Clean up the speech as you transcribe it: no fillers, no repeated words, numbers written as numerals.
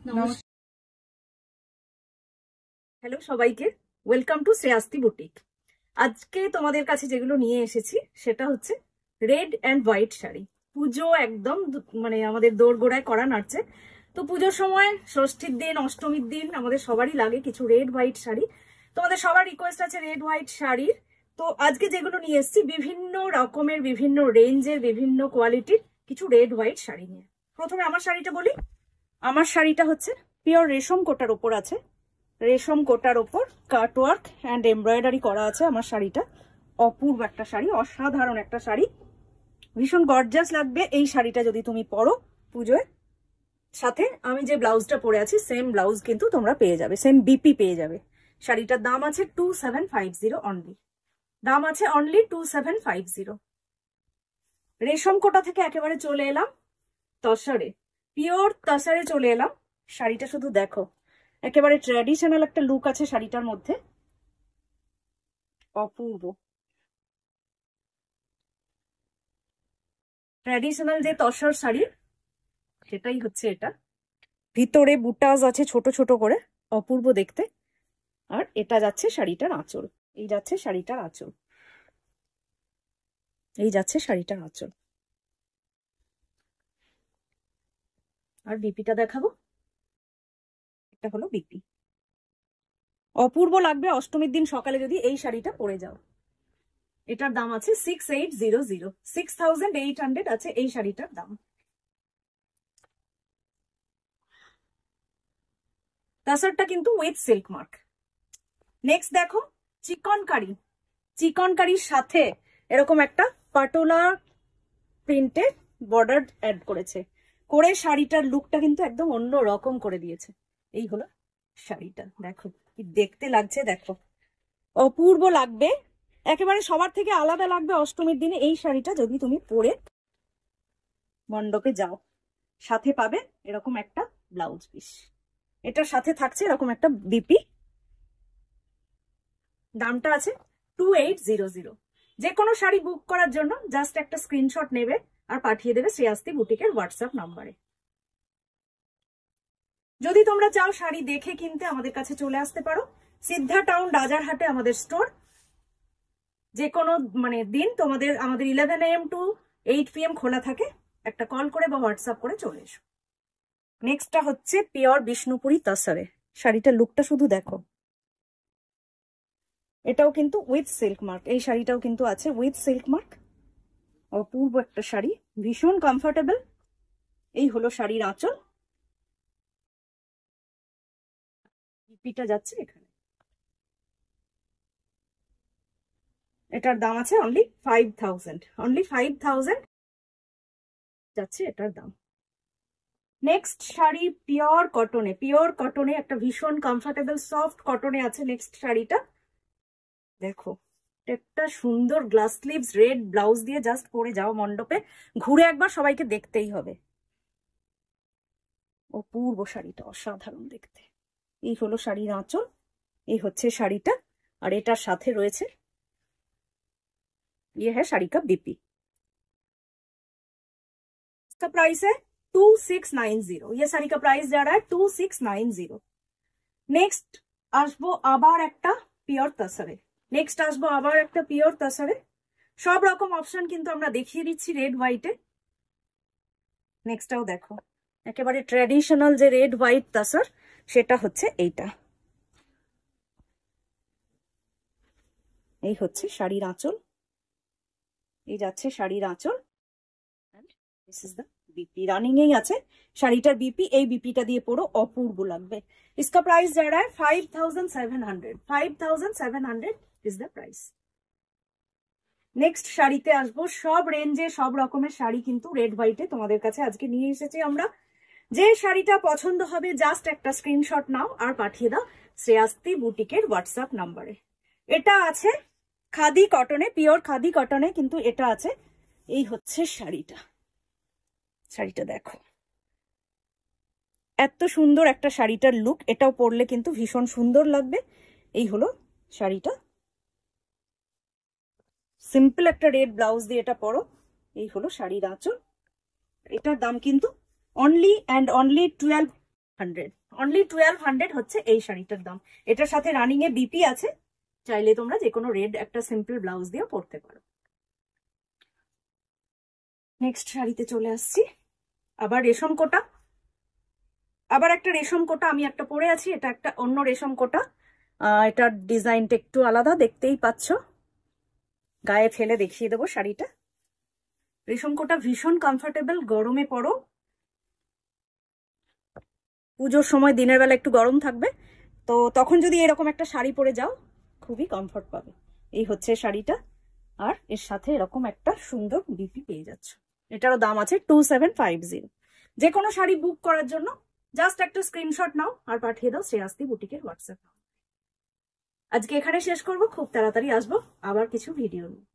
নমস্কার। হ্যালো সবাইকে, welcome to শ্রেয়াস্তি boutique. আজকে তোমাদের কাছে যেগুলো নিয়ে এসেছি সেটা হচ্ছে রেড অ্যান্ড হোয়াইট শাড়ি। পুজো একদম মানে আমাদের দোরগোড়ায় করা নাড়ছে। তো পুজোর সময় ষষ্ঠীর দিন, অষ্টমীর দিন আমাদের সবারই লাগে কিছু রেড হোয়াইট শাড়ি। তোমাদের সবার রিকোয়েস্ট আছে রেড হোয়াইট শাড়ির। তো আজকে যেগুলো নিয়ে এসেছি বিভিন্ন রকমের, বিভিন্ন রেঞ্জের, বিভিন্ন কোয়ালিটির কিছু রেড হোয়াইট শাড়ি নিয়ে। প্রথমে আমার শাড়িটা বলি। আমার শাড়িটা হচ্ছে পিওর রেশম কোটার উপর আছে, রেশম কোটার ওপর কাটওয়ার্ক অ্যান্ড এমব্রয়ডারি করা আছে। আমার শাড়িটা অপূর্ব একটা শাড়ি, অসাধারণ একটা শাড়ি, ভীষণ গর্জাস লাগবে এই শাড়িটা যদি তুমি পরো পুজোয়। সাথে আমি যে ব্লাউজটা পরে আছি সেম ব্লাউজ কিন্তু তোমরা পেয়ে যাবে, সেম বিপি পেয়ে যাবে। শাড়িটার দাম আছে 2750 অনলি, দাম আছে অনলি 2750। রেশম কোটা থেকে একেবারে চলে এলাম তসরে, পিওর তসরে চলে এলাম। শাড়িটা শুধু দেখো, একেবারে ট্র্যাডিশনাল একটা লুক আছে শাড়িটার মধ্যে, অপূর্ব। ট্র্যাডিশনাল যে তসর শাড়ি সেটাই হচ্ছে এটা। ভিতরে বুটাস আছে ছোট ছোট করে, অপূর্ব দেখতে। আর এটা যাচ্ছে শাড়িটার আঁচল, এই যাচ্ছে শাড়িটার আঁচল, এই যাচ্ছে শাড়িটার আঁচল। আর বিপিটা দেখাবো, এটা হলো বিপি। অপূর্ব লাগবে অষ্টমীর দিন সকালে যদি এই শাড়িটা পরে যাও। এটার দাম আছে 6800, 6800 আছে এই শাড়িটার দাম। তাসারটা কিন্তু উইথ সিল্ক মার্ক। নেক্সট দেখো চিকনকারি, চিকনকারির সাথে এরকম একটা পাটোলা প্রিন্টের বর্ডার অ্যাড করেছে, করে শাড়িটার লুকটা কিন্তু একদম অন্য রকম করে দিয়েছে। এই হলো শাড়িটা, দেখো কি দেখতে লাগছে, দেখো অপূর্ব লাগবে, একেবারে সবার থেকে আলাদা লাগবে অষ্টমীর দিনে এই শাড়িটা যদি তুমি পরে মণ্ডপে যাও। সাথে পাবে এরকম একটা ব্লাউজ পিস, এটার সাথে থাকছে এরকম একটা বিপি। দামটা আছে 2800। যে কোনো শাড়ি বুক করার জন্য জাস্ট একটা স্ক্রিনশট নেবে আর পাঠিয়ে দেবে শ্রেয়াস্তি বুটিকের হোয়াটসঅ্যাপ নাম্বারে। যদি তোমরা চাও শাড়ি দেখে কিনতে আমাদের কাছে চলে আসতে পারো, সিদ্ধা টাউন রাজারহাটে আমাদের স্টোর। যে কোনো মানে দিন তোমাদের আমাদের 11 AM to 8 PM খোলা থাকে, একটা কল করে বা হোয়াটসঅ্যাপ করে চলে এসো। নেক্সটটা হচ্ছে পিওর বিষ্ণুপুরি তসরে, শাড়িটার লুকটা শুধু দেখো। এটাও কিন্তু উইথ সিল্ক মার্ক, এই শাড়িটাও কিন্তু আছে উইথ সিল্ক মার্ক। অপূর্ব একটা শাড়ি, ভীষণ কমফোর্টেবল। এই হলো শাড়ির আঁচল, বিপিটা যাচ্ছে এখানে। এটার দাম আছে অনলি 5000, অনলি 5000 যাচ্ছে এটার দাম। নেক্সট শাড়ি পিওর কটনে, পিওর কটনে একটা ভীষণ কমফোর্টেবল সফট কটনে আছে নেক্সট শাড়িটা। দেখো একটা সুন্দর গ্লাস স্লিভস রেড ব্লাউজ দিয়ে জাস্ট পরে যাও মণ্ডপে, ঘুরে একবার সবাইকে দেখতেই হবে। অপূর্ব শাড়িটা, অসাধারণ দেখতে। এই হলো শাড়ির আঁচল, এই হচ্ছে শাড়িটা, আর এটার সাথে রয়েছে ये है শাড়ি কা বিপি। इसका प्राइस है 2690, ये শাড়ি का प्राइस जा रहा है 2690। নেক্সট আসবো আবার একটা পিওর তসরে, নেক্সট আসবো আবার একটা পিওর তসরে। সব রকম অপশন কিন্তু আমরা দেখিয়ে দিচ্ছি রেড হোয়াইটে। নেক্সটটাও দেখো, একেবারে ট্র্যাডিশনাল যে রেড হোয়াইট তসর সেটা হচ্ছে এইটা। এই হচ্ছে শাড়ির আঁচল, এই যাচ্ছে শাড়ির আঁচল। This is the BP, running এই আছে শাড়িটার বিপি। এই বিপিটা দিয়ে পরো অপূর্ব লাগবে। इसका प्राइस जा रहा है 5700, 5700 इज द प्राइस। নেক্সট শাড়িতে আসবো, সব রেঞ্জে সব রকমের শাড়ি কিন্তু রেড হোয়াইটে তোমাদের কাছে আজকে নিয়ে এসেছি আমরা। যে শাড়িটা পছন্দ হবে জাস্ট একটা স্ক্রিনশট নাও আর পাঠিয়ে দাও শ্রেয়াস্তি বুটিকের হোয়াটসঅ্যাপ নাম্বারে। এটা আছে খাদি কটনে, পিওর খাদি কটনে কিন্তু এটা আছে। এই হচ্ছে শাড়িটা, শাড়িটা দেখো এত সুন্দর একটা শাড়িটার লুক, এটাও পরলে কিন্তু ভীষণ সুন্দর লাগবে। এই হলো শাড়িটা, সিম্পল একটা রেড ব্লাউজ দিয়ে এটা পরো। এই হলো শাড়ির আঁচল। এটার দাম কিন্তু অনলি অ্যান্ড অনলি 1200, অনলি 1200 হচ্ছে এই শাড়িটার দাম। এটার সাথে রানিং এ বিপি আছে, চাইলে তোমরা যে কোনো রেড একটা সিম্পল ব্লাউজ দিয়ে পরতে পারো। নেক্সট শাড়িতে চলে আসছি, আবার রেশম কোটা, আবার একটা রেশম কোটা। আমি একটা পরে আছি, এটা একটা অন্য রেশম কোটা। এটার ডিজাইনটা একটু আলাদা, দেখতেই পাচ্ছ। গায়ে ফেলে দেখিয়ে দেবো শাড়িটা। রেশম কোটা ভীষণ কমফোর্টেবল, গরমে পরো, পুজোর সময় দিনের বেলা একটু গরম থাকবে, তো তখন যদি এরকম একটা শাড়ি পরে যাও খুবই কমফোর্ট পাবে। এই হচ্ছে শাড়িটা, আর এর সাথে এরকম একটা সুন্দর বিপি পেয়ে যাচ্ছ। এটারও দাম আছে 2750। যে কোনো শাড়ি বুক করার জন্য জাস্ট একটা স্ক্রিনশট নাও আর পাঠিয়ে দাও শ্রেয়াস্তি বুটিকের হোয়াটসঅ্যাপ। আজকে এখানে শেষ করব, খুব তাড়াতাড়ি আসবো আবার কিছু ভিডিও নিয়ে।